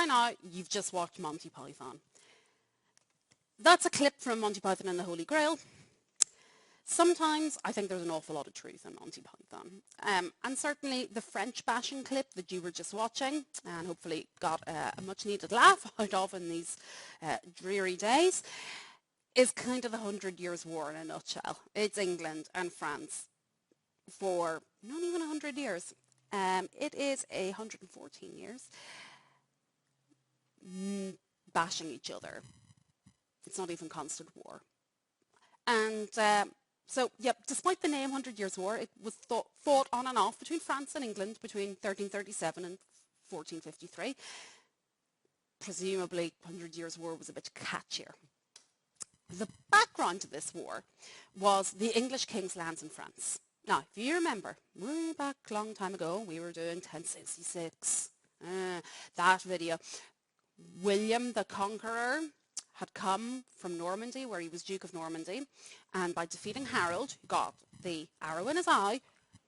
now you've just watched Monty Python. That's a clip from Monty Python and the Holy Grail. Sometimes I think there's an awful lot of truth in Monty Python. And certainly the French bashing clip that you were just watching, and hopefully got a much needed laugh out of in these dreary days, is kind of the 100 Years' War in a nutshell. It's England and France for not even 100 years. It is 114 years bashing each other. It's not even constant war. And so, yep, despite the name 100 Years' War, it was fought on and off between France and England between 1337 and 1453. Presumably, 100 Years' War was a bit catchier. The background to this war was the English king's lands in France. Now, if you remember, way back a long time ago, we were doing 1066. That video. William the Conqueror had come from Normandy, where he was Duke of Normandy, and by defeating Harold, who got the arrow in his eye,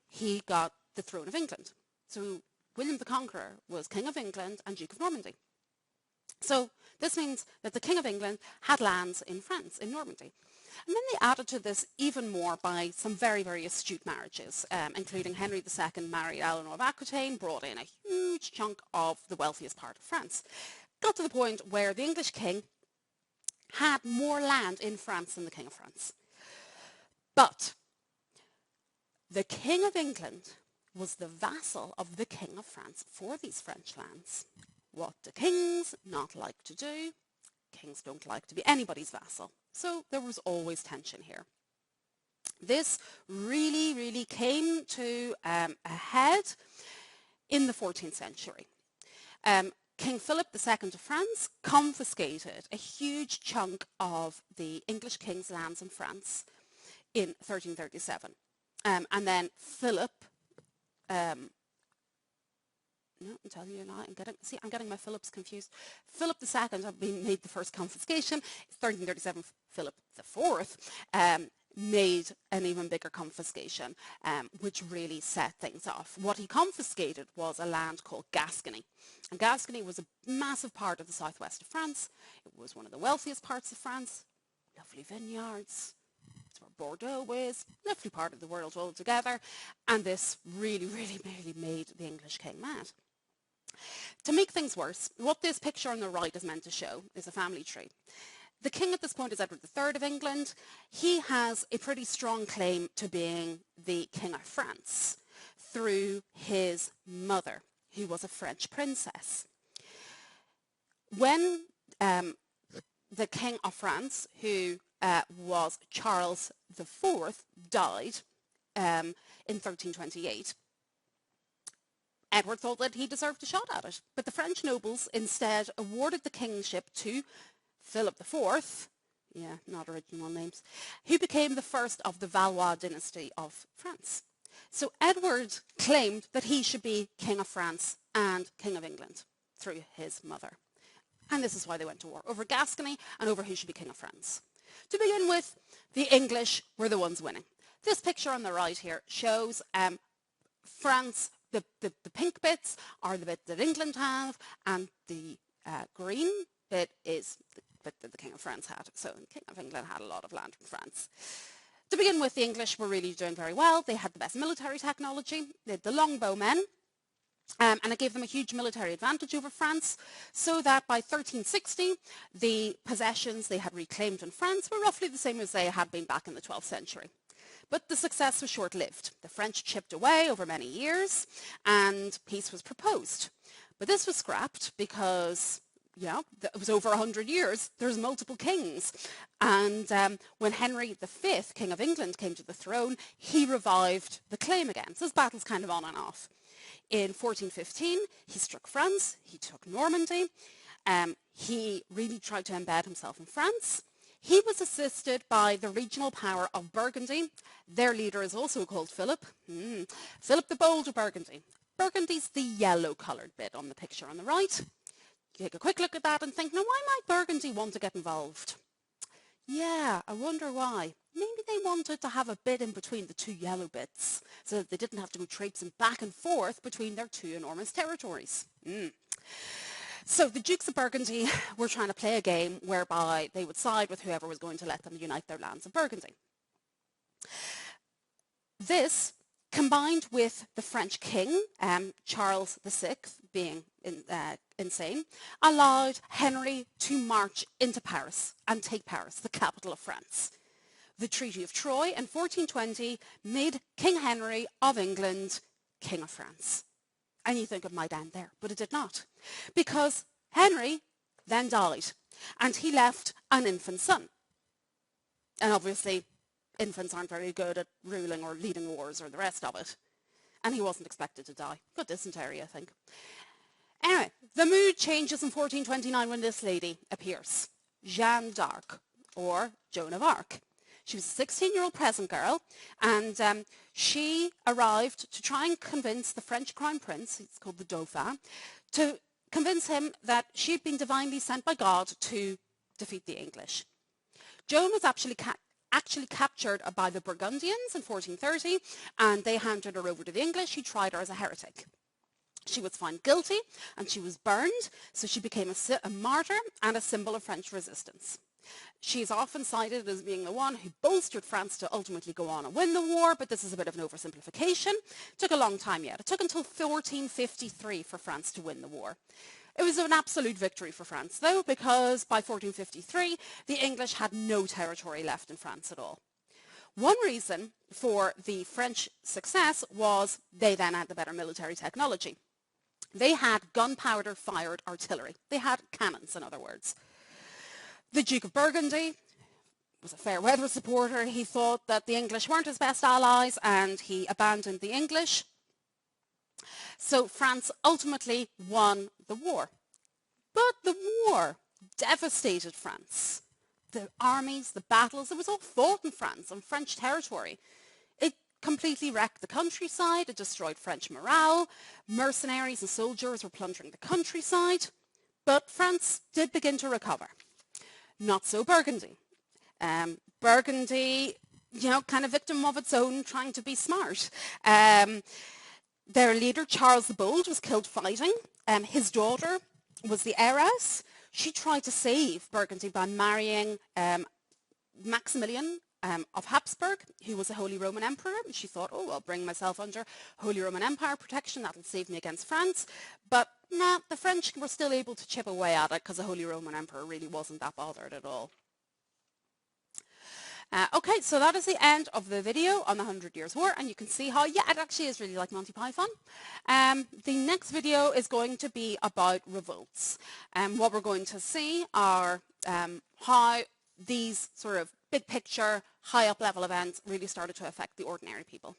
he got the throne of England. So William the Conqueror was King of England and Duke of Normandy. So this means that the King of England had lands in France, in Normandy. And then they added to this even more by some very, very astute marriages, including Henry II married Eleanor of Aquitaine, brought in a huge chunk of the wealthiest part of France. Got to the point where the English king had more land in France than the King of France. But the King of England was the vassal of the King of France for these French lands. What do kings not like to do? Kings don't like to be anybody's vassal. So there was always tension here. This really, really came to a head in the 14th century. King Philip II of France confiscated a huge chunk of the English king's lands in France in 1337. And then Philip, no, I'm telling you now, I'm getting my Philips confused. Philip II had been made the first confiscation. 1337, Philip IV made an even bigger confiscation, which really set things off. What he confiscated was a land called Gascony. And Gascony was a massive part of the southwest of France. It was one of the wealthiest parts of France. Lovely vineyards. It's where Bordeaux is. Lovely part of the world altogether. And this really, really, really made the English king mad. To make things worse, what this picture on the right is meant to show is a family tree. The king at this point is Edward III of England. He has a pretty strong claim to being the King of France through his mother, who was a French princess. When the King of France, who was Charles IV, died in 1328, Edward thought that he deserved a shot at it. But the French nobles instead awarded the kingship to Philip IV, yeah, not original names, who became the first of the Valois dynasty of France. So Edward claimed that he should be King of France and King of England through his mother. And this is why they went to war, over Gascony and over who should be King of France. To begin with, the English were the ones winning. This picture on the right here shows France. The pink bits are the bit that England have, and the green bit is the bit that the King of France had. So the King of England had a lot of land in France. To begin with, the English were really doing very well. They had the best military technology. They had the longbowmen, and it gave them a huge military advantage over France, so that by 1360, the possessions they had reclaimed in France were roughly the same as they had been back in the 12th century. But the success was short-lived. The French chipped away over many years, and peace was proposed. But this was scrapped because, yeah, it was over 100 years. There's multiple kings. And when Henry V, King of England, came to the throne, he revived the claim again. So this battle's kind of on and off. In 1415, he struck France. He took Normandy. He really tried to embed himself in France. He was assisted by the regional power of Burgundy. Their leader is also called Philip. Philip the Bold of Burgundy. Burgundy's the yellow-coloured bit on the picture on the right. You take a quick look at that and think, now why might Burgundy want to get involved? Yeah, I wonder why. Maybe they wanted to have a bit in between the two yellow bits so that they didn't have to go traipsing back and forth between their two enormous territories. So the Dukes of Burgundy were trying to play a game whereby they would side with whoever was going to let them unite their lands of Burgundy. This, combined with the French king, Charles VI, being insane, allowed Henry to march into Paris and take Paris, the capital of France. The Treaty of Troyes in 1420 made King Henry of England King of France. And you think it might end there, but it did not. Because Henry then died, and he left an infant son. And obviously, infants aren't very good at ruling or leading wars or the rest of it. And he wasn't expected to die. Got dysentery, I think. Anyway, the mood changes in 1429 when this lady appears. Jeanne d'Arc, or Joan of Arc. She was a 16-year-old peasant girl, and she arrived to try and convince the French crown prince, he's called the Dauphin, to convince him that she had been divinely sent by God to defeat the English. Joan was actually captured by the Burgundians in 1430, and they handed her over to the English, who tried her as a heretic. She was found guilty, and she was burned, so she became a martyr and a symbol of French resistance. She is often cited as being the one who bolstered France to ultimately go on and win the war, but this is a bit of an oversimplification. It took a long time yet. It took until 1453 for France to win the war. It was an absolute victory for France, though, because by 1453, the English had no territory left in France at all. One reason for the French success was they then had the better military technology. They had gunpowder-fired artillery. They had cannons, in other words. The Duke of Burgundy was a fair weather supporter. He thought that the English weren't his best allies, and he abandoned the English. So France ultimately won the war. But the war devastated France. The armies, the battles, it was all fought in France, on French territory. It completely wrecked the countryside. It destroyed French morale. Mercenaries and soldiers were plundering the countryside. But France did begin to recover. Not so Burgundy. Burgundy, kind of victim of its own, trying to be smart. Their leader, Charles the Bold, was killed fighting. His daughter was the heiress. She tried to save Burgundy by marrying Maximilian of Habsburg, who was a Holy Roman Emperor. And she thought, oh, I'll bring myself under Holy Roman Empire protection. That'll save me against France. But nah, the French were still able to chip away at it because the Holy Roman Emperor really wasn't that bothered at all. Okay, so that is the end of the video on the 100 Years' War, and you can see how, yeah, it actually is really like Monty Python. The next video is going to be about revolts. What we're going to see are how these sort of big picture, high up level events really started to affect the ordinary people.